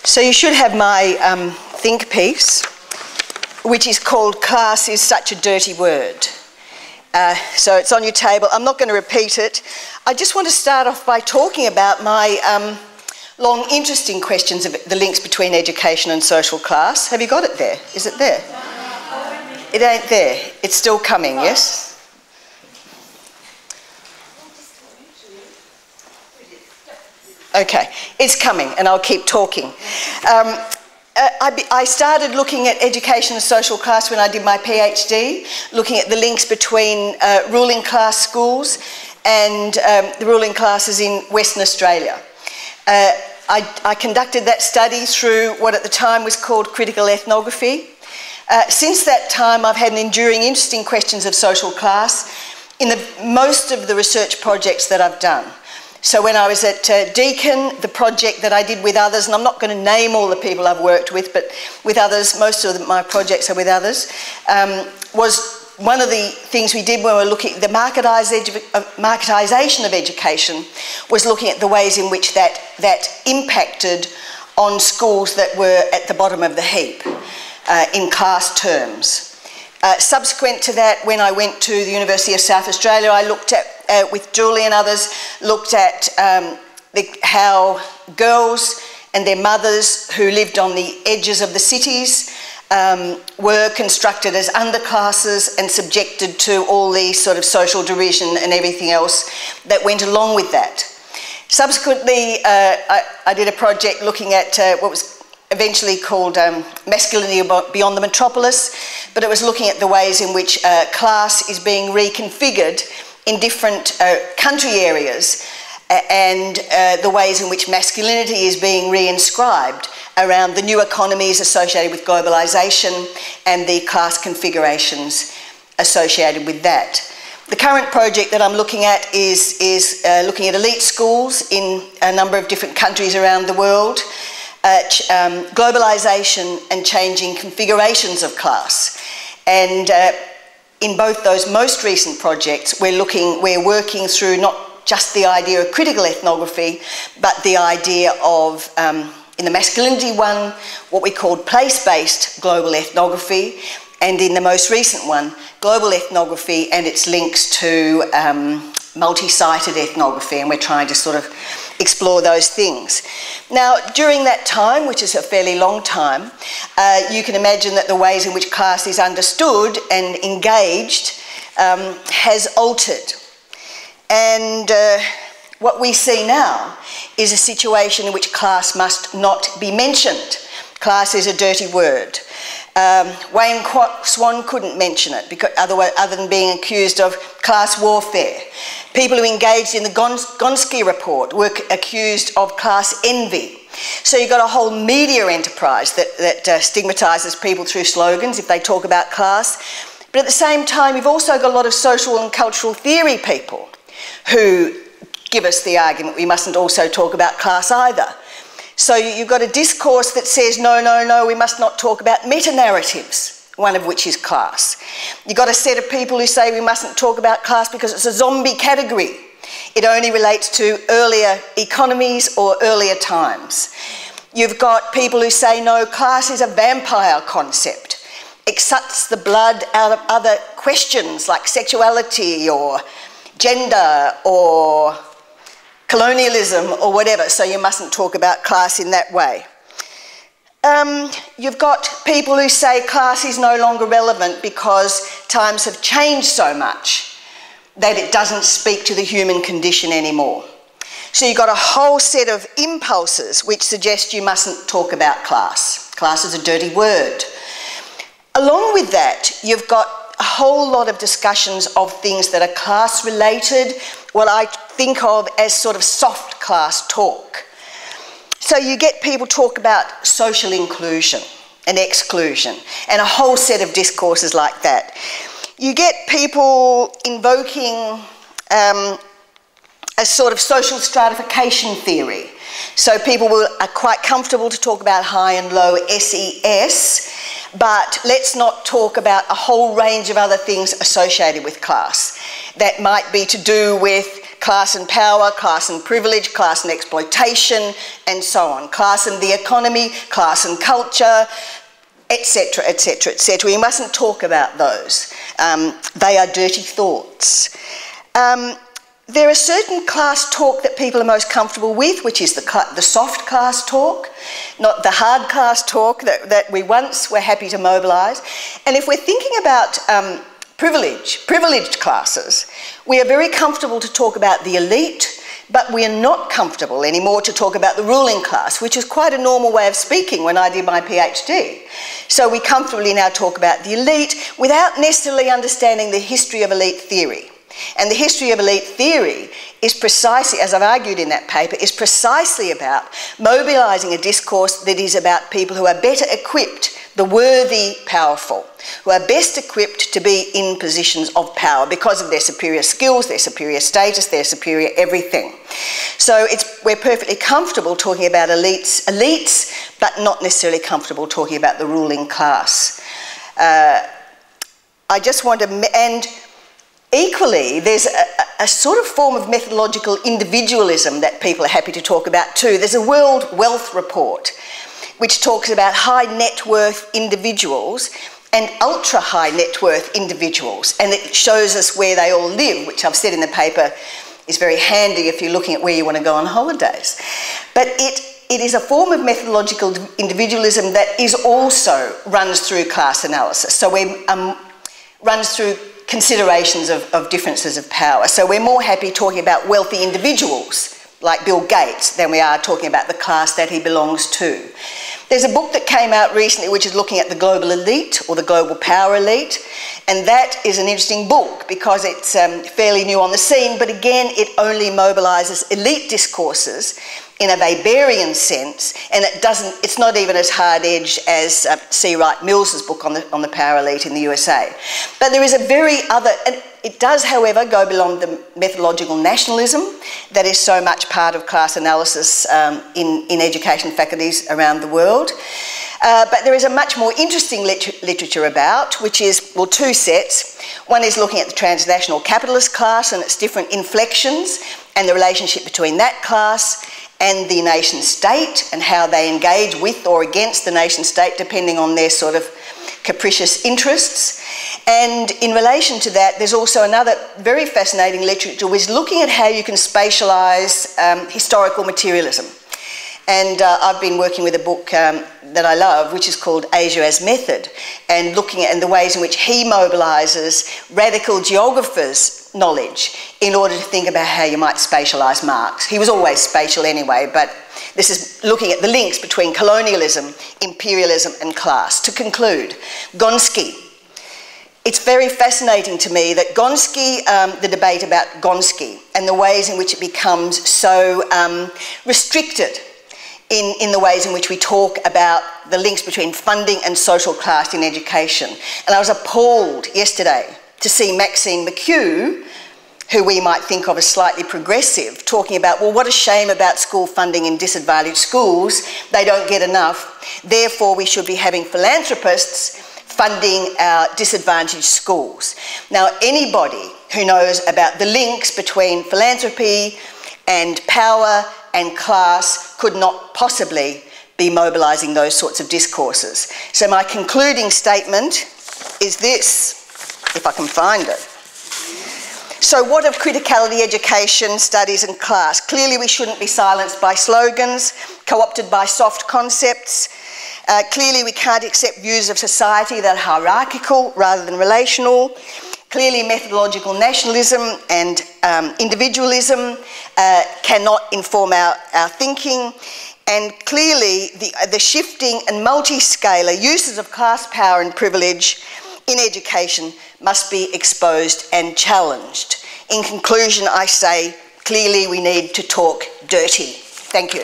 So you should have my think piece, which is called "Class is Such a Dirty Word." So it's on your table. I'm not going to repeat it. I just want to start off by talking about my long, interesting questions of the links between education and social class. Have you got it there? Is it there? It ain't there. It's still coming, yes? Okay, it's coming, and I'll keep talking. I started looking at education and social class when I did my PhD, looking at the links between ruling class schools and the ruling classes in Western Australia. I conducted that study through what at the time was called critical ethnography. Since that time, I've had an enduring interest in questions of social class in most of the research projects that I've done. So when I was at Deakin, the project that I did with others, and I'm not going to name all the people I've worked with, but with others, most of my projects are with others, was one of the things we did when we were looking at the marketisation of education, was looking at the ways in which that impacted on schools that were at the bottom of the heap in class terms. Subsequent to that, when I went to the University of South Australia, I looked at, with Julie and others, looked at how girls and their mothers who lived on the edges of the cities were constructed as underclasses and subjected to all the sort of social derision and everything else that went along with that. Subsequently, I did a project looking at what was eventually called Masculinity Beyond the Metropolis, but it was looking at the ways in which class is being reconfigured in different country areas and the ways in which masculinity is being reinscribed around the new economies associated with globalisation and the class configurations associated with that. The current project that I'm looking at is looking at elite schools in a number of different countries around the world, globalisation and changing configurations of class. And in both those most recent projects, we're working through not just the idea of critical ethnography, but the idea of, in the masculinity one, what we called place-based global ethnography, and in the most recent one, global ethnography and its links to multi-sited ethnography, and we're trying to sort of explore those things. Now, during that time, which is a fairly long time, you can imagine that the ways in which class is understood and engaged has altered. And what we see now is a situation in which class must not be mentioned. Class is a dirty word. Wayne Swan couldn't mention it because other than being accused of class warfare. People who engaged in the Gonski report were accused of class envy. So you've got a whole media enterprise that stigmatises people through slogans if they talk about class. But at the same time, you've also got a lot of social and cultural theory people who give us the argument we mustn't also talk about class either. So you've got a discourse that says, no, no, no, we must not talk about meta-narratives, one of which is class. You've got a set of people who say we mustn't talk about class because it's a zombie category. It only relates to earlier economies or earlier times. You've got people who say, no, class is a vampire concept. It sucks the blood out of other questions like sexuality or gender or colonialism or whatever, so you mustn't talk about class in that way. You've got people who say class is no longer relevant because times have changed so much that it doesn't speak to the human condition anymore. So you've got a whole set of impulses which suggest you mustn't talk about class. Class is a dirty word. Along with that, you've got a whole lot of discussions of things that are class related, what I think of as sort of soft class talk. So you get people talk about social inclusion and exclusion and a whole set of discourses like that. You get people invoking a sort of social stratification theory. So people are quite comfortable to talk about high and low SES, but let's not talk about a whole range of other things associated with class that might be to do with class and power, class and privilege, class and exploitation, and so on. Class and the economy, class and culture, etc., etc., etc. We mustn't talk about those. They are dirty thoughts. There are certain class talk that people are most comfortable with, which is the soft class talk, not the hard class talk that we once were happy to mobilise. And if we're thinking about privileged classes, we are very comfortable to talk about the elite, but we are not comfortable anymore to talk about the ruling class, which is quite a normal way of speaking when I did my PhD. So we comfortably now talk about the elite without necessarily understanding the history of elite theory. And the history of elite theory is precisely, as I've argued in that paper, is precisely about mobilising a discourse that is about people who are better equipped, the worthy, powerful, who are best equipped to be in positions of power because of their superior skills, their superior status, their superior everything. So we're perfectly comfortable talking about elites, but not necessarily comfortable talking about the ruling class. I just want to... and equally, there's a sort of form of methodological individualism that people are happy to talk about too. There's a World Wealth Report which talks about high net worth individuals and ultra high net worth individuals, and it shows us where they all live, which I've said in the paper is very handy if you're looking at where you want to go on holidays. But it is a form of methodological individualism that is also runs through class analysis. So we runs through considerations of differences of power. So we're more happy talking about wealthy individuals like Bill Gates than we are talking about the class that he belongs to. There's a book that came out recently which is looking at the global elite or the global power elite, and that is an interesting book because it's fairly new on the scene, but again it only mobilises elite discourses in a Weberian sense, and it's not even as hard-edged as C. Wright Mills's book on the power elite in the USA. But there is a very other, and it does, however, go beyond the methodological nationalism that is so much part of class analysis in education faculties around the world. But there is a much more interesting literature about, which is, well, two sets. One is looking at the transnational capitalist class and its different inflections and the relationship between that class and the nation state and how they engage with or against the nation state depending on their sort of capricious interests. And in relation to that, there's also another very fascinating literature which is looking at how you can spatialise historical materialism. And I've been working with a book that I love, which is called Asia as Method, and looking at the ways in which he mobilises radical geographers' knowledge in order to think about how you might spatialise Marx. He was always spatial anyway, but this is looking at the links between colonialism, imperialism and class. To conclude, Gonski. It's very fascinating to me that Gonski, the debate about Gonski and the ways in which it becomes so restricted in the ways in which we talk about the links between funding and social class in education. And I was appalled yesterday to see Maxine McHugh, who we might think of as slightly progressive, talking about, well, what a shame about school funding in disadvantaged schools. They don't get enough. Therefore, we should be having philanthropists funding our disadvantaged schools. Now, anybody who knows about the links between philanthropy and power and class could not possibly be mobilising those sorts of discourses. So my concluding statement is this, if I can find it. So what of criticality, education, studies and class? Clearly we shouldn't be silenced by slogans, co-opted by soft concepts. Clearly we can't accept views of society that are hierarchical rather than relational. Clearly methodological nationalism and individualism cannot inform our thinking, and clearly the shifting and multi-scalar uses of class power and privilege in education must be exposed and challenged. In conclusion, I say clearly we need to talk dirty. Thank you.